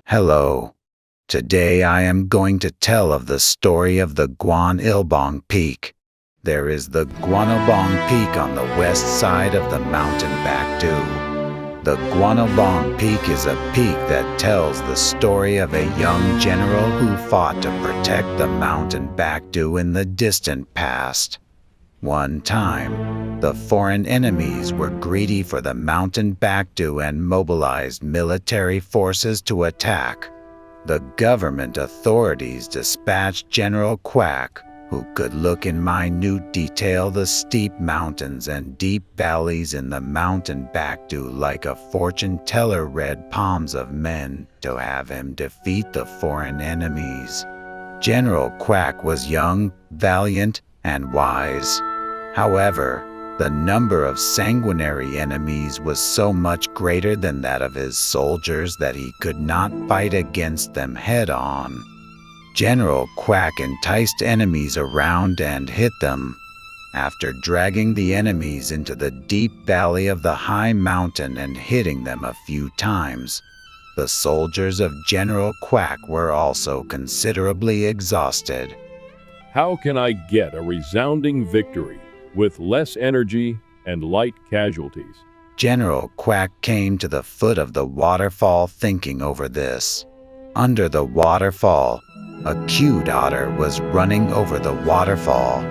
Hello. Today I am going to tell of the story of the Gwanilbong Peak. There is the Gwanilbong Peak on the west side of the mountain Backdu. The Gwanilbong Peak is a peak that tells the story of a young general who fought to protect the mountain Backdu in the distant past. One time, the foreign enemies were greedy for the mountain Backdu and mobilized military forces to attack. The government authorities dispatched General Quack, who could look in minute detail the steep mountains and deep valleys in the mountain Backdu like a fortune teller read palms of men, to have him defeat the foreign enemies. General Quack was young, valiant, and wise. However, the number of sanguinary enemies was so much greater than that of his soldiers that he could not fight against them head-on. General Quack enticed enemies around and hit them. After dragging the enemies into the deep valley of the high mountain and hitting them a few times, the soldiers of General Quack were also considerably exhausted. How can I get a resounding victory with less energy and light casualties? General Quack came to the foot of the waterfall thinking over this. Under the waterfall, a cute otter was running over the waterfall.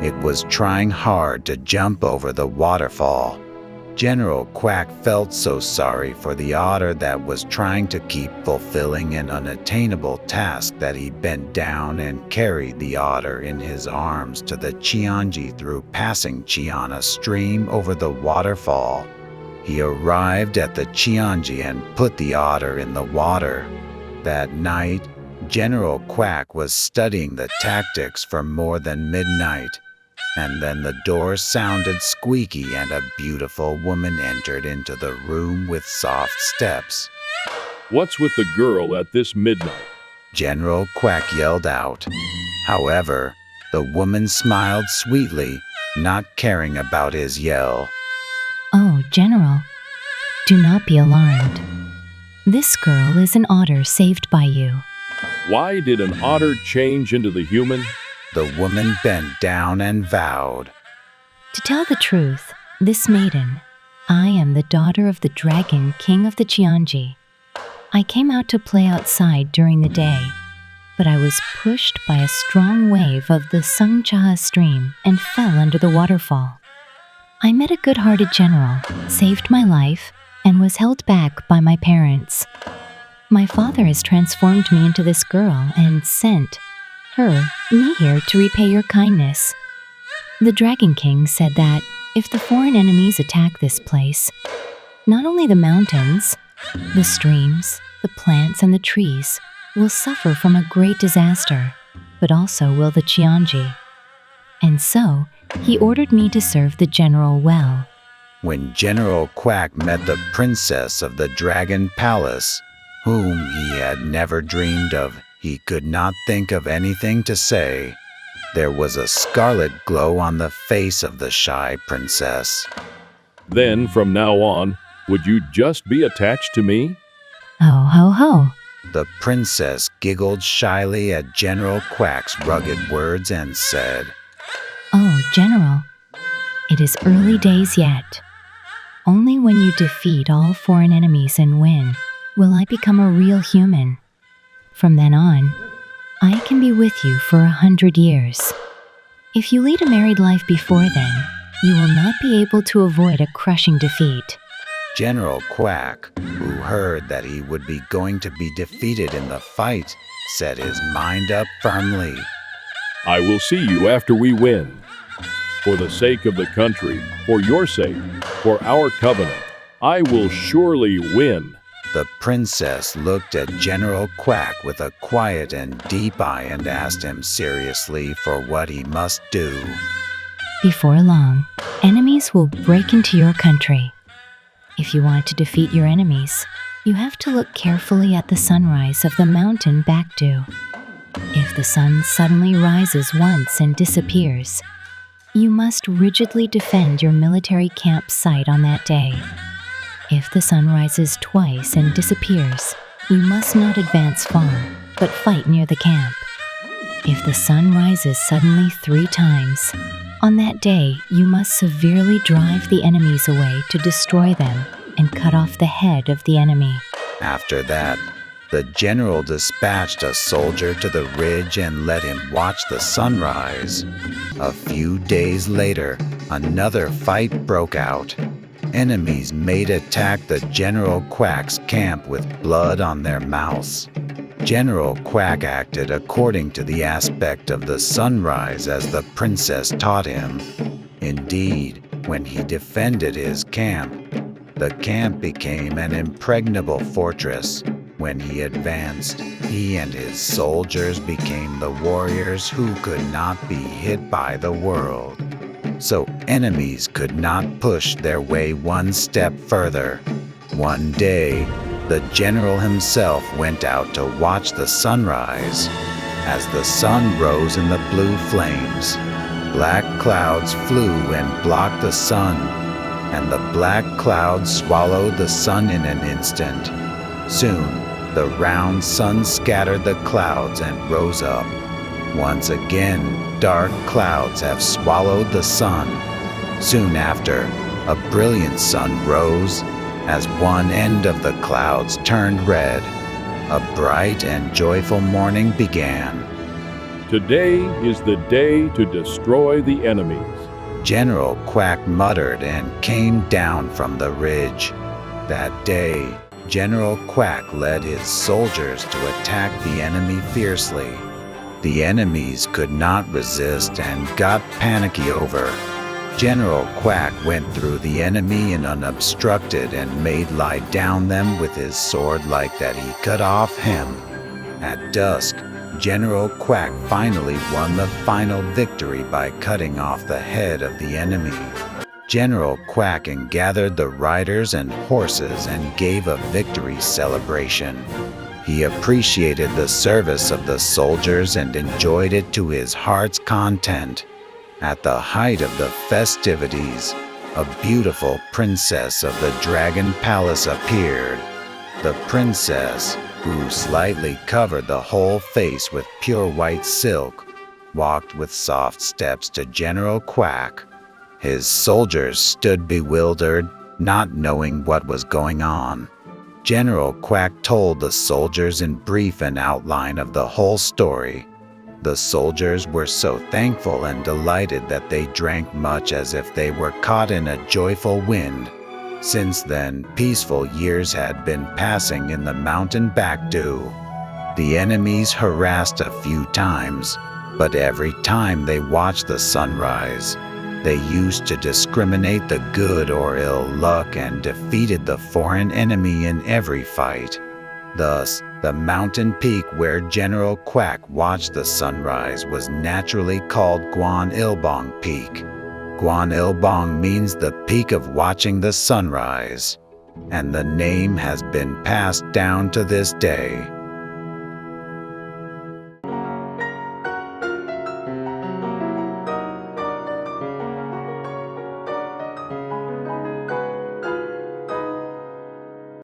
It was trying hard to jump over the waterfall. General Quack felt so sorry for the otter that was trying to keep fulfilling an unattainable task that he bent down and carried the otter in his arms to the Cheonji through passing Cheon stream over the waterfall. He arrived at the Cheonji and put the otter in the water. That night, General Quack was studying the tactics for more than midnight. And then the door sounded squeaky and a beautiful woman entered into the room with soft steps. What's with the girl at this midnight? General Quack yelled out. However, the woman smiled sweetly, not caring about his yell. Oh, General, do not be alarmed. This girl is an otter saved by you. Why did an otter change into the human? The woman bent down and vowed. To tell the truth, this maiden, I am the daughter of the dragon king of the Cheonji. I came out to play outside during the day, but I was pushed by a strong wave of the Chae stream and fell under the waterfall. I met a good-hearted general, saved my life, and was held back by my parents. My father has transformed me into this girl and sent me here to repay your kindness. The Dragon King said that if the foreign enemies attack this place, not only the mountains, the streams, the plants, and the trees will suffer from a great disaster, but also will the Cheonji. And so, he ordered me to serve the general well. When General Quack met the princess of the Dragon Palace, whom he had never dreamed of, he could not think of anything to say. There was a scarlet glow on the face of the shy princess. Then, from now on, would you just be attached to me? Ho, ho, ho. The princess giggled shyly at General Quack's rugged words and said, Oh, General, it is early days yet. Only when you defeat all foreign enemies and win will I become a real human. From then on, I can be with you for 100 years. If you lead a married life before then, you will not be able to avoid a crushing defeat. General Quack, who heard that he would be going to be defeated in the fight, set his mind up firmly. I will see you after we win. For the sake of the country, for your sake, for our covenant, I will surely win. The princess looked at General Quack with a quiet and deep eye and asked him seriously for what he must do. Before long, enemies will break into your country. If you want to defeat your enemies, you have to look carefully at the sunrise of the mountain Backdu. If the sun suddenly rises once and disappears, you must rigidly defend your military camp site on that day. If the sun rises twice and disappears, You must not advance far, but fight near the camp. If the sun rises suddenly 3 times, on that day you must severely drive the enemies away to destroy them and cut off the head of the enemy. After that, the general dispatched a soldier to the ridge and let him watch the sunrise. A few days later, another fight broke out. Enemies made attack the General Quack's camp with blood on their mouths. General Quack acted according to the aspect of the sunrise as the princess taught him. Indeed, when he defended his camp, the camp became an impregnable fortress. When he advanced, he and his soldiers became the warriors who could not be hit by the world. So enemies could not push their way one step further. One day, the general himself went out to watch the sunrise. As the sun rose in the blue flames, black clouds flew and blocked the sun, and the black clouds swallowed the sun in an instant. Soon, the round sun scattered the clouds and rose up. Once again, dark clouds have swallowed the sun. Soon after, a brilliant sun rose. As one end of the clouds turned red, a bright and joyful morning began. Today is the day to destroy the enemies. General Quack muttered and came down from the ridge. That day, General Quack led his soldiers to attack the enemy fiercely. The enemies could not resist and got panicky over. General Quack went through the enemy in unobstructed and made lie down them with his sword like that he cut off him. At dusk, General Quack finally won the final victory by cutting off the head of the enemy. General Quack gathered the riders and horses and gave a victory celebration. He appreciated the service of the soldiers and enjoyed it to his heart's content. At the height of the festivities, a beautiful princess of the Dragon Palace appeared. The princess, who slightly covered the whole face with pure white silk, walked with soft steps to General Quack. His soldiers stood bewildered, not knowing what was going on. General Quack told the soldiers in brief an outline of the whole story. The soldiers were so thankful and delighted that they drank much as if they were caught in a joyful wind. Since then, peaceful years had been passing in the mountain Backdu. The enemies harassed a few times, but every time they watched the sunrise, they used to discriminate the good or ill luck and defeated the foreign enemy in every fight. Thus, the mountain peak where General Quack watched the sunrise was naturally called Gwanilbong Peak. Gwanilbong means the peak of watching the sunrise, and the name has been passed down to this day.